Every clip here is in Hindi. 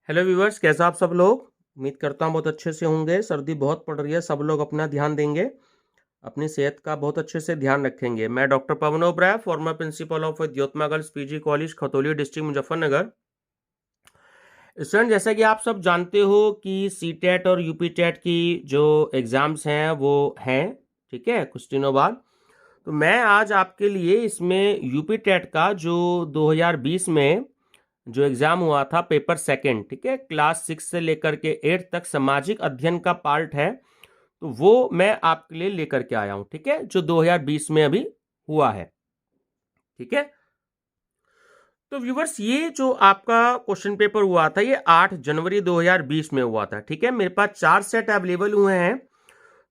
हेलो व्यूवर्स, कैसे आप सब लोग। उम्मीद करता हूँ बहुत अच्छे से होंगे। सर्दी बहुत पड़ रही है, सब लोग अपना ध्यान देंगे, अपनी सेहत का बहुत अच्छे से ध्यान रखेंगे। मैं doctor Pawan Oberoi, former principal of Dyotama girls PG college, Khatauli district, Muzaffarnagar. Student, जैसा कि आप सब जानते हो कि सी टेट और यूपी टेट की जो एग्ज़ाम्स हैं वो हैं, ठीक है, कुछ दिनों बाद। तो मैं आज आपके लिए इसमें यूपी टेट का जो 2020 में जो एग्जाम हुआ था, पेपर सेकंड, ठीक है, क्लास 6 से लेकर के 8 तक सामाजिक अध्ययन का पार्ट है, तो वो मैं आपके लिए लेकर के आया हूं, ठीक है, जो 2020 में अभी हुआ है, ठीक है। तो व्यूवर्स, ये जो आपका क्वेश्चन पेपर हुआ था ये 8 जनवरी 2020 में हुआ था, ठीक है। मेरे पास 4 सेट अवेलेबल हुए हैं।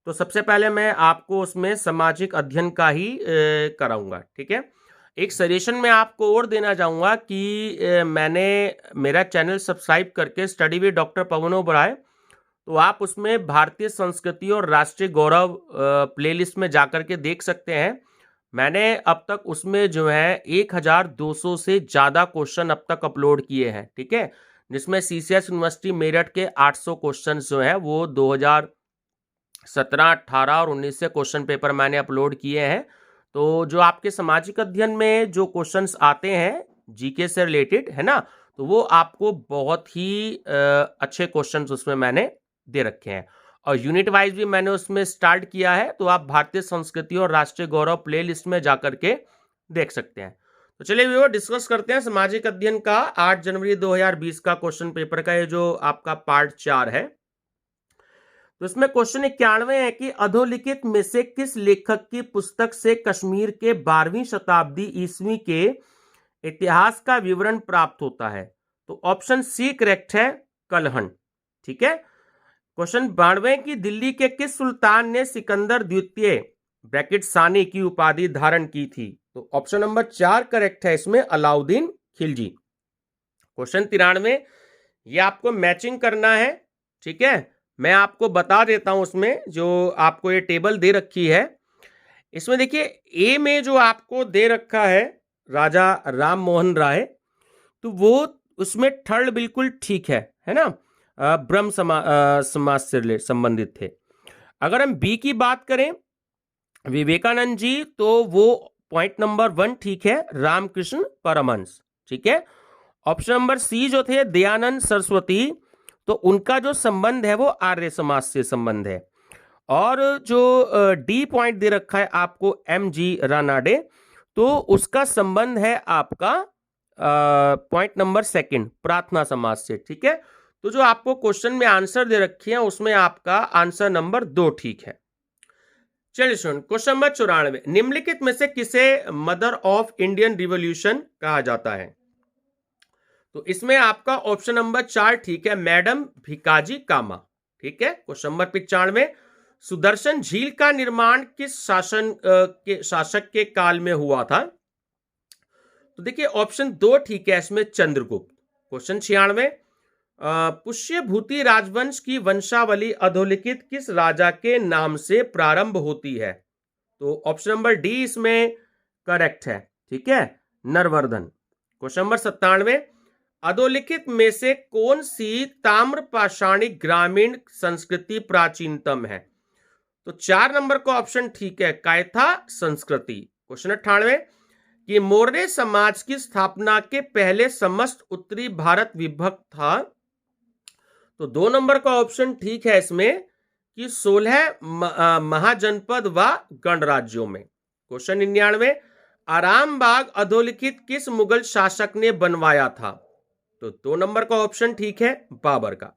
तो सबसे पहले मैं आपको उसमें सामाजिक अध्ययन का ही कराऊंगा, ठीक है। एक सजेशन मैं आपको और देना चाहूँगा कि मैंने मेरा चैनल सब्सक्राइब करके study with doctor Pawan Oberoi, तो आप उसमें भारतीय संस्कृति और राष्ट्रीय गौरव प्लेलिस्ट में जाकर के देख सकते हैं। मैंने अब तक उसमें जो है 1200 से ज़्यादा क्वेश्चन अब तक अपलोड किए हैं, ठीक है, जिसमें सीसीएस यूनिवर्सिटी मेरठ के 800 क्वेश्चन जो है वो 2017, 18 और 19 से क्वेश्चन पेपर मैंने अपलोड किए हैं। तो जो आपके सामाजिक अध्ययन में जो क्वेश्चंस आते हैं जीके से रिलेटेड, है ना, तो वो आपको बहुत ही अच्छे क्वेश्चंस उसमें मैंने दे रखे हैं। और यूनिट वाइज भी मैंने उसमें स्टार्ट किया है, तो आप भारतीय संस्कृति और राष्ट्रीय गौरव प्ले लिस्ट में जाकर के देख सकते हैं। तो चलिए व्यूअर, डिस्कस करते हैं सामाजिक अध्ययन का 8 जनवरी 2020 का क्वेश्चन पेपर का ये जो आपका पार्ट 4 है। तो इसमें क्वेश्चन 91 है कि अधोलिखित में से किस लेखक की पुस्तक से कश्मीर के 12वीं शताब्दी ईस्वी के इतिहास का विवरण प्राप्त होता है। तो ऑप्शन सी करेक्ट है, कलहन, ठीक है। क्वेश्चन 92 की दिल्ली के किस सुल्तान ने सिकंदर द्वितीय ब्रैकेट सानी की उपाधि धारण की थी। तो ऑप्शन नंबर 4 करेक्ट है इसमें, अलाउद्दीन खिलजी। क्वेश्चन 93, ये आपको मैचिंग करना है, ठीक है। मैं आपको बता देता हूं उसमें जो आपको ये टेबल दे रखी है, इसमें देखिए ए में जो आपको दे रखा है राजा राम मोहन राय, तो वो उसमें थर्ड बिल्कुल ठीक है ना, ब्रह्म समाज से संबंधित थे। अगर हम बी की बात करें, विवेकानंद जी, तो वो पॉइंट नंबर 1 ठीक है, रामकृष्ण परमहंस, ठीक है। ऑप्शन नंबर सी जो थे दयानंद सरस्वती, तो उनका जो संबंध है वो आर्य समाज से संबंध है। और जो डी पॉइंट दे रखा है आपको एम जी रानाडे, तो उसका संबंध है आपका पॉइंट नंबर 2 प्रार्थना समाज से, ठीक है। तो जो आपको क्वेश्चन में आंसर दे रखी है उसमें आपका आंसर नंबर 2 ठीक है। चलिए सुन, क्वेश्चन नंबर 94, निम्नलिखित में से किसे मदर ऑफ इंडियन रिवॉल्यूशन कहा जाता है। तो इसमें आपका ऑप्शन नंबर 4 ठीक है, मैडम भिकाजी कामा, ठीक है। क्वेश्चन नंबर 95, सुदर्शन झील का निर्माण किस शासक के काल में हुआ था। तो देखिए ऑप्शन 2 ठीक है इसमें, चंद्रगुप्त। क्वेश्चन 96, पुष्यभूति राजवंश की वंशावली अधोलिखित किस राजा के नाम से प्रारंभ होती है। तो ऑप्शन नंबर डी इसमें करेक्ट है, ठीक है, नरवर्धन। क्वेश्चन नंबर 97, अधोलिखित में से कौन सी ताम्र पाषाणिक ग्रामीण संस्कृति प्राचीनतम है। तो 4 नंबर का ऑप्शन ठीक है, कायथा संस्कृति। क्वेश्चन 98, कि मौर्य समाज की स्थापना के पहले समस्त उत्तरी भारत विभक्त था। तो 2 नंबर का ऑप्शन ठीक है इसमें, कि 16 महाजनपद व गणराज्यों में। क्वेश्चन 99, आरामबाग अधोलिखित किस मुगल शासक ने बनवाया था। तो 2 नंबर का ऑप्शन ठीक है, बाबर का।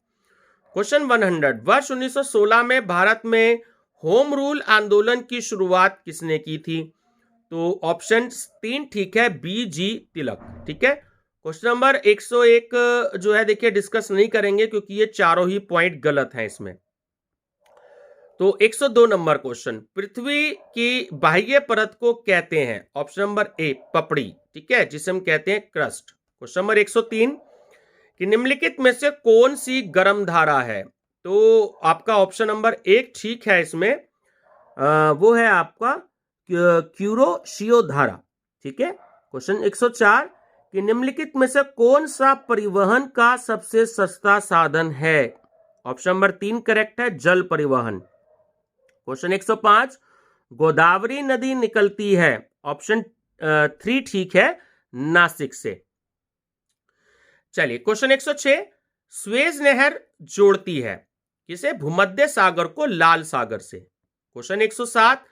क्वेश्चन 100, वर्ष 1916 में भारत में होम रूल आंदोलन की शुरुआत किसने की थी। तो ऑप्शन 3 ठीक है, बी जी तिलक, ठीक है। क्वेश्चन नंबर 101 जो है देखिए डिस्कस नहीं करेंगे क्योंकि ये चारों ही पॉइंट गलत हैं इसमें। तो 102 नंबर क्वेश्चन, पृथ्वी की बाह्य परत को कहते हैं। ऑप्शन नंबर ए पपड़ी, ठीक है, जिसे हम कहते हैं क्रस्ट। क्वेश्चन नंबर 103, कि निम्नलिखित में से कौन सी गर्म धारा है। तो आपका ऑप्शन नंबर 1 ठीक है इसमें, वो है आपका क्यूरोशियो धारा, ठीक है। क्वेश्चन 104, कि निम्नलिखित में से कौन सा परिवहन का सबसे सस्ता साधन है? ऑप्शन नंबर 3 करेक्ट है, जल परिवहन। क्वेश्चन 105, गोदावरी नदी निकलती है, ऑप्शन 3 ठीक है, नासिक से। चलिए क्वेश्चन 106, स्वेज नहर जोड़ती है किसे? भूमध्य सागर को लाल सागर से। क्वेश्चन 107,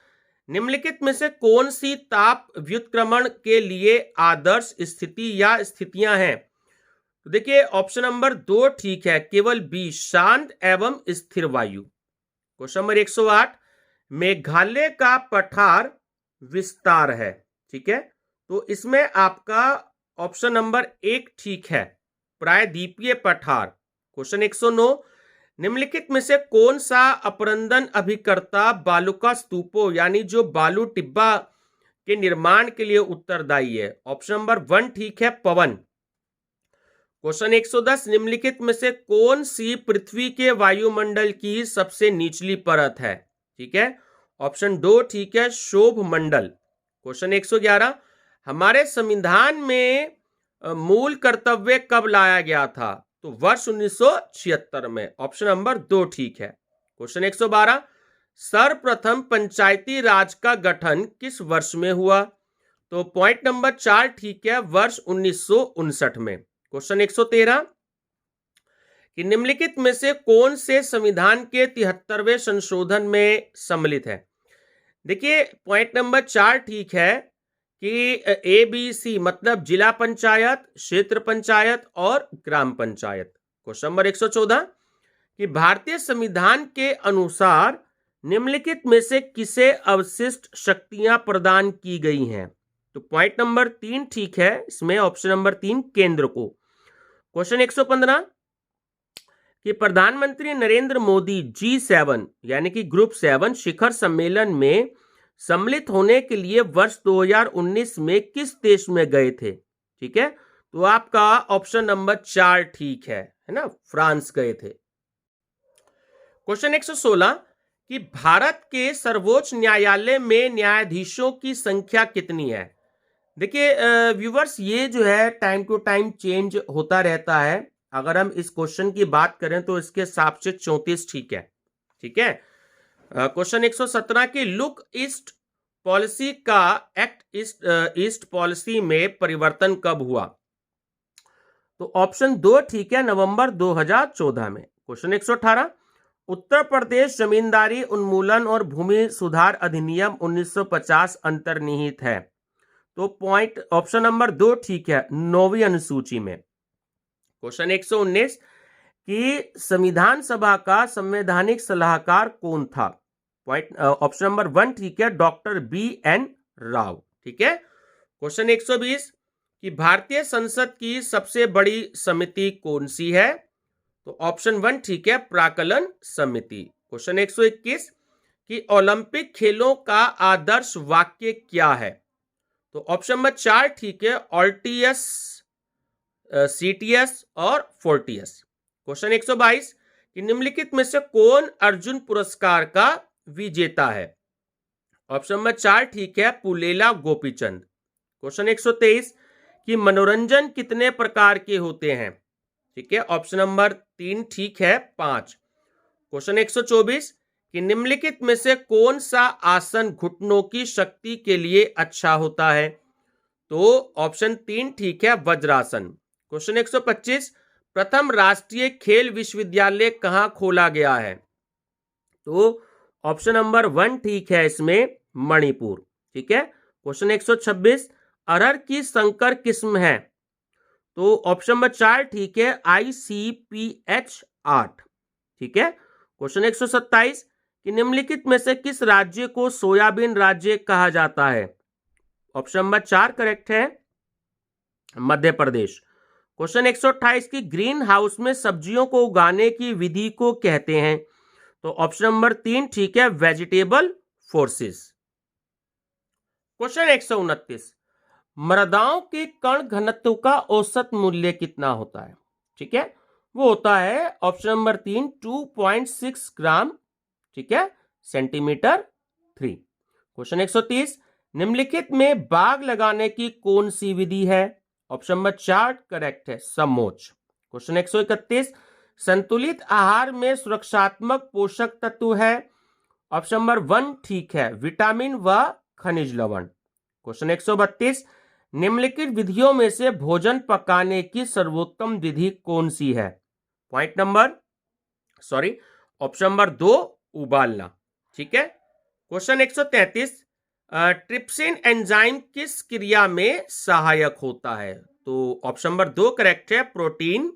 निम्नलिखित में से कौन सी ताप व्युत्क्रमण के लिए आदर्श स्थिति या स्थितियां हैं? तो देखिए ऑप्शन नंबर 2 ठीक है, केवल बी, शांत एवं स्थिर वायु। क्वेश्चन नंबर 108, मेघालय का पठार विस्तार है, ठीक है, तो इसमें आपका ऑप्शन नंबर 1 ठीक है, प्रायद्वीपीय पठार। क्वेश्चन 109, निम्नलिखित में से कौन सा अपरंदन अभिकर्ता बालुका स्तूपों यानी जो बालू टिब्बा के निर्माण के लिए उत्तरदायी है? ऑप्शन नंबर 1 ठीक है, पवन। क्वेश्चन 110, निम्नलिखित में से कौन सी पृथ्वी के वायुमंडल की सबसे निचली परत है? ठीक है, ऑप्शन 2 ठीक है, शोभ मंडल। क्वेश्चन 111, हमारे संविधान में मूल कर्तव्य कब लाया गया था? तो वर्ष 1976 में। ऑप्शन नंबर 2 ठीक है। क्वेश्चन 112, सर्वप्रथम पंचायती राज का गठन किस वर्ष में हुआ? तो पॉइंट नंबर 4 ठीक है, वर्ष 1959 में। क्वेश्चन 113, कि निम्नलिखित में से कौन से संविधान के 73वें संशोधन में सम्मिलित है? देखिए पॉइंट नंबर 4 ठीक है कि ABC मतलब जिला पंचायत, क्षेत्र पंचायत और ग्राम पंचायत। क्वेश्चन नंबर 114, कि भारतीय संविधान के अनुसार निम्नलिखित में से किसे अवशिष्ट शक्तियां प्रदान की गई हैं? तो पॉइंट नंबर 3 ठीक है, इसमें ऑप्शन नंबर 3 केंद्र को। क्वेश्चन 115, कि प्रधानमंत्री नरेंद्र मोदी G7 यानी कि ग्रुप 7 शिखर सम्मेलन में सम्मिलित होने के लिए वर्ष 2019 में किस देश में गए थे? ठीक है, तो आपका ऑप्शन नंबर 4 ठीक है ना, फ्रांस गए थे। क्वेश्चन 116, कि भारत के सर्वोच्च न्यायालय में न्यायाधीशों की संख्या कितनी है? देखिए व्यूवर्स, ये जो है टाइम टू टाइम चेंज होता रहता है। अगर हम इस क्वेश्चन की बात करें तो इसके हिसाब से 34 ठीक है, ठीक है। क्वेश्चन 117, की लुक ईस्ट पॉलिसी का एक्ट ईस्ट पॉलिसी में परिवर्तन कब हुआ? तो ऑप्शन 2 ठीक है, नवंबर 2014 में। क्वेश्चन 118, उत्तर प्रदेश जमींदारी उन्मूलन और भूमि सुधार अधिनियम 1950 अंतर्निहित है। तो पॉइंट ऑप्शन नंबर 2 ठीक है, 9वीं अनुसूची में। क्वेश्चन 119, कि संविधान सभा का संवैधानिक सलाहकार कौन था? पॉइंट ऑप्शन नंबर 1 ठीक है, डॉक्टर BN राव। ठीक है। क्वेश्चन 120, कि भारतीय संसद की सबसे बड़ी समिति कौन सी है? तो ऑप्शन 1 ठीक है, प्राक्कलन समिति। क्वेश्चन 121, कि ओलंपिक खेलों का आदर्श वाक्य क्या है? तो ऑप्शन नंबर 4 ठीक है, ऑल्टियस, CTS और फोर्टियस। क्वेश्चन 122, कि निम्नलिखित में से कौन अर्जुन पुरस्कार का विजेता है? ऑप्शन नंबर 4 ठीक है, पुलेला गोपीचंद। क्वेश्चन 123, कि मनोरंजन कितने प्रकार के होते हैं? ठीक है, ऑप्शन नंबर 3 ठीक है, 5। क्वेश्चन 124, कि निम्नलिखित में से कौन सा आसन घुटनों की शक्ति के लिए अच्छा होता है? तो ऑप्शन 3 ठीक है, वज्रासन। क्वेश्चन 125, प्रथम राष्ट्रीय खेल विश्वविद्यालय कहां खोला गया है? तो ऑप्शन नंबर 1 ठीक है, इसमें मणिपुर। ठीक है। क्वेश्चन 126, अरहर की संकर किस्म है? तो ऑप्शन नंबर 4 ठीक है, ICPH 8। ठीक है। क्वेश्चन 127, कि निम्नलिखित में से किस राज्य को सोयाबीन राज्य कहा जाता है? ऑप्शन नंबर 4 करेक्ट है, मध्य प्रदेश। क्वेश्चन 128, की ग्रीन हाउस में सब्जियों को उगाने की विधि को कहते हैं? तो ऑप्शन नंबर 3 ठीक है, वेजिटेबल फोर्सेस। क्वेश्चन 129, मृदाओं के कण घनत्व का औसत मूल्य कितना होता है? ठीक है, वो होता है ऑप्शन नंबर 3 2.6 ग्राम, ठीक है, सेंटीमीटर 3। क्वेश्चन 130, निम्नलिखित में बाग लगाने की कौन सी विधि है? ऑप्शन नंबर 4 करेक्ट है, समोच्च। क्वेश्चन 131, संतुलित आहार में सुरक्षात्मक पोषक तत्व है। ऑप्शन नंबर 1 ठीक है, विटामिन व खनिज लवण। क्वेश्चन 132, निम्नलिखित विधियों में से भोजन पकाने की सर्वोत्तम विधि कौन सी है? ऑप्शन नंबर 2 उबालना। ठीक है। क्वेश्चन 133, ट्रिप्सिन एंजाइम किस क्रिया में सहायक होता है? तो ऑप्शन नंबर 2 करेक्ट है, प्रोटीन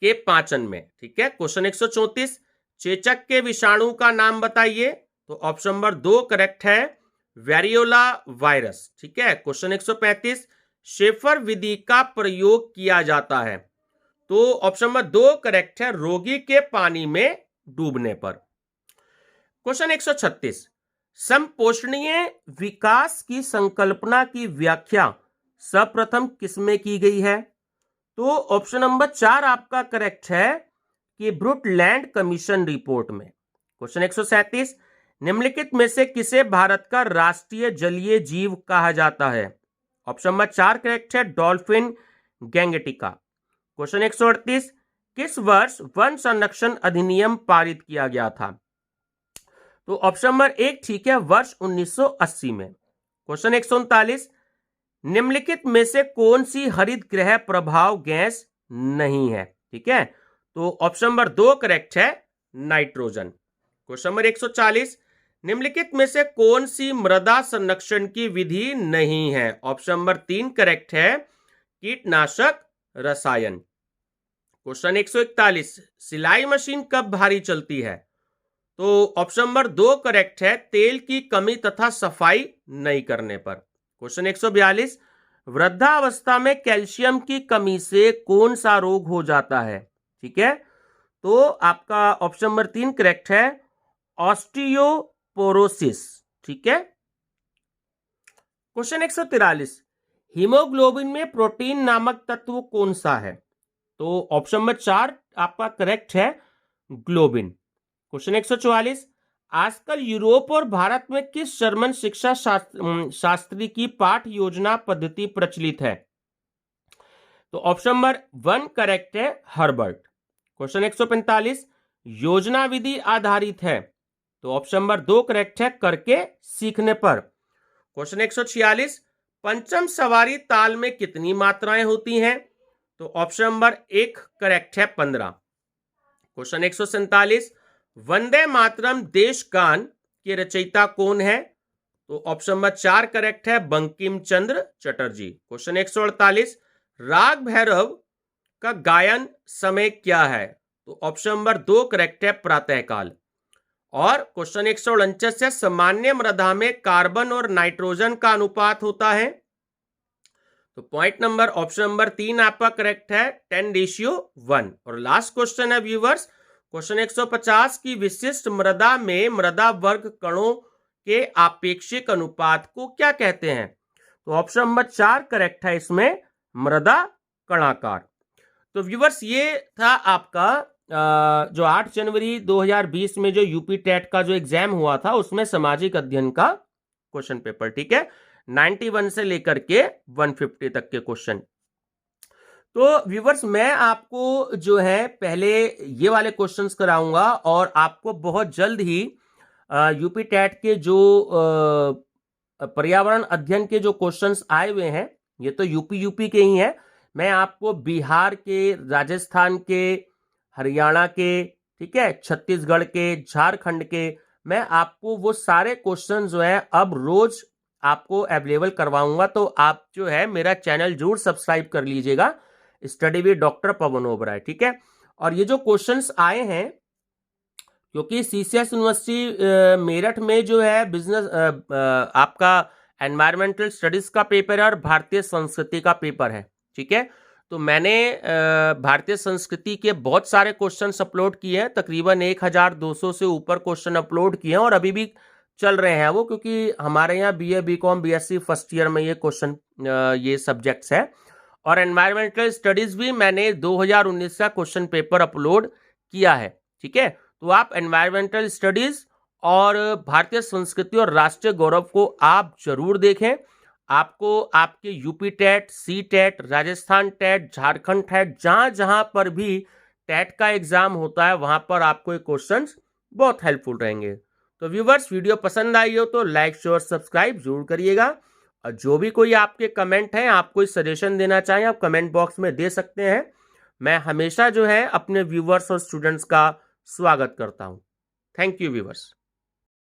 के पाचन में। ठीक है। क्वेश्चन 134, चेचक के विषाणु का नाम बताइए। तो ऑप्शन नंबर 2 करेक्ट है, वेरियोला वायरस। ठीक है। क्वेश्चन 135, शेफर विधि का प्रयोग किया जाता है। तो ऑप्शन नंबर 2 करेक्ट है, रोगी के पानी में डूबने पर। क्वेश्चन 136, समपोषणीय विकास की संकल्पना की व्याख्या सर्वप्रथम किसमें की गई है? तो ऑप्शन नंबर 4 आपका करेक्ट है कि ब्रुटलैंड कमीशन रिपोर्ट में। क्वेश्चन 137, निम्नलिखित में से किसे भारत का राष्ट्रीय जलीय जीव कहा जाता है? ऑप्शन नंबर 4 करेक्ट है, डॉल्फिन गैंगेटिका। क्वेश्चन 138, किस वर्ष वन संरक्षण अधिनियम पारित किया गया था? तो ऑप्शन नंबर 1 ठीक है, वर्ष 1980 में। क्वेश्चन 139, निम्नलिखित में से कौन सी हरित गृह प्रभाव गैस नहीं है? ठीक है। तो ऑप्शन नंबर 2 करेक्ट है, नाइट्रोजन। क्वेश्चन नंबर 140, निम्नलिखित में से कौन सी मृदा संरक्षण की विधि नहीं है? ऑप्शन नंबर 3 करेक्ट है, कीटनाशक रसायन। क्वेश्चन 141, सिलाई मशीन कब भारी चलती है? तो ऑप्शन नंबर 2 करेक्ट है, तेल की कमी तथा सफाई नहीं करने पर। क्वेश्चन 142, वृद्धावस्था में कैल्शियम की कमी से कौन सा रोग हो जाता है? ठीक है। तो आपका ऑप्शन नंबर 3 करेक्ट है, ऑस्टियोपोरोसिस। ठीक है। क्वेश्चन 143, हीमोग्लोबिन में प्रोटीन नामक तत्व कौन सा है? तो ऑप्शन नंबर 4 आपका करेक्ट है, ग्लोबिन। क्वेश्चन 144, आजकल यूरोप और भारत में किस जर्मन शिक्षा शास्त्री की पाठ योजना पद्धति प्रचलित है? तो ऑप्शन नंबर 1 करेक्ट है, हर्बर्ट। क्वेश्चन 145, योजना विधि आधारित है। तो ऑप्शन नंबर 2 करेक्ट है, करके सीखने पर। क्वेश्चन 146, पंचम सवारी ताल में कितनी मात्राएं होती हैं? तो ऑप्शन नंबर 1 करेक्ट है, 15। क्वेश्चन 147, वंदे मातरम देश गान के रचयिता कौन है? तो ऑप्शन नंबर 4 करेक्ट है, बंकिम चंद्र चटर्जी। क्वेश्चन 148, राग भैरव का गायन समय क्या है? तो ऑप्शन नंबर 2 करेक्ट है, प्रातःकाल। और क्वेश्चन 149 से सामान्य मृदा में कार्बन और नाइट्रोजन का अनुपात होता है। तो पॉइंट नंबर ऑप्शन नंबर 3 आपका करेक्ट है, 10:1। और लास्ट क्वेश्चन है व्यूवर्स, क्वेश्चन 150 की विशिष्ट मृदा में मृदा वर्ग कणों के आपेक्षिक अनुपात को क्या कहते हैं? तो ऑप्शन नंबर 4 करेक्ट है, इसमें मृदा कणाकार। तो व्यूवर्स ये था आपका जो 8 जनवरी 2020 में जो यूपी टेट का जो एग्जाम हुआ था उसमें सामाजिक अध्ययन का क्वेश्चन पेपर। ठीक है, 91 से लेकर के 150 तक के क्वेश्चन। तो व्यूवर्स मैं आपको जो है पहले ये वाले क्वेश्चंस कराऊंगा और आपको बहुत जल्द ही यूपी टेट के जो पर्यावरण अध्ययन के जो क्वेश्चंस आए हुए हैं, ये तो यूपी के ही हैं, मैं आपको बिहार के, राजस्थान के, हरियाणा के, ठीक है, छत्तीसगढ़ के, झारखंड के, मैं आपको वो सारे क्वेश्चन जो है अब रोज आपको अवेलेबल करवाऊंगा। तो आप जो है मेरा चैनल जरूर सब्सक्राइब कर लीजिएगा, study with doctor Pawan Oberoi. ठीक है। और ये जो क्वेश्चंस आए हैं, क्योंकि सीसीएस यूनिवर्सिटी मेरठ में जो है बिजनेस आपका एनवायरमेंटल स्टडीज का पेपर है और भारतीय संस्कृति का पेपर है। ठीक है। तो मैंने भारतीय संस्कृति के बहुत सारे क्वेश्चन अपलोड किए हैं, तकरीबन 1200 से ऊपर क्वेश्चन अपलोड किए हैं और अभी भी चल रहे हैं वो, क्योंकि हमारे यहाँ BA, BCom, BSc first year में ये क्वेश्चन ये सब्जेक्ट्स है। और एनवायरमेंटल स्टडीज भी मैंने 2019 का क्वेश्चन पेपर अपलोड किया है। ठीक है। तो आप एनवायरमेंटल स्टडीज और भारतीय संस्कृति और राष्ट्रीय गौरव को आप जरूर देखें। आपको आपके UP TET, C TET, Rajasthan TET, Jharkhand TET, जहां जहां पर भी टेट का एग्जाम होता है वहां पर आपको ये क्वेश्चंस बहुत हेल्पफुल रहेंगे। तो व्यूवर्स, वीडियो पसंद आई हो तो लाइक शेयर सब्सक्राइब जरूर करिएगा। और जो भी कोई आपके कमेंट हैं, आप कोई सजेशन देना चाहें, आप कमेंट बॉक्स में दे सकते हैं। मैं हमेशा जो है अपने व्यूवर्स और स्टूडेंट्स का स्वागत करता हूं। Thank you viewers.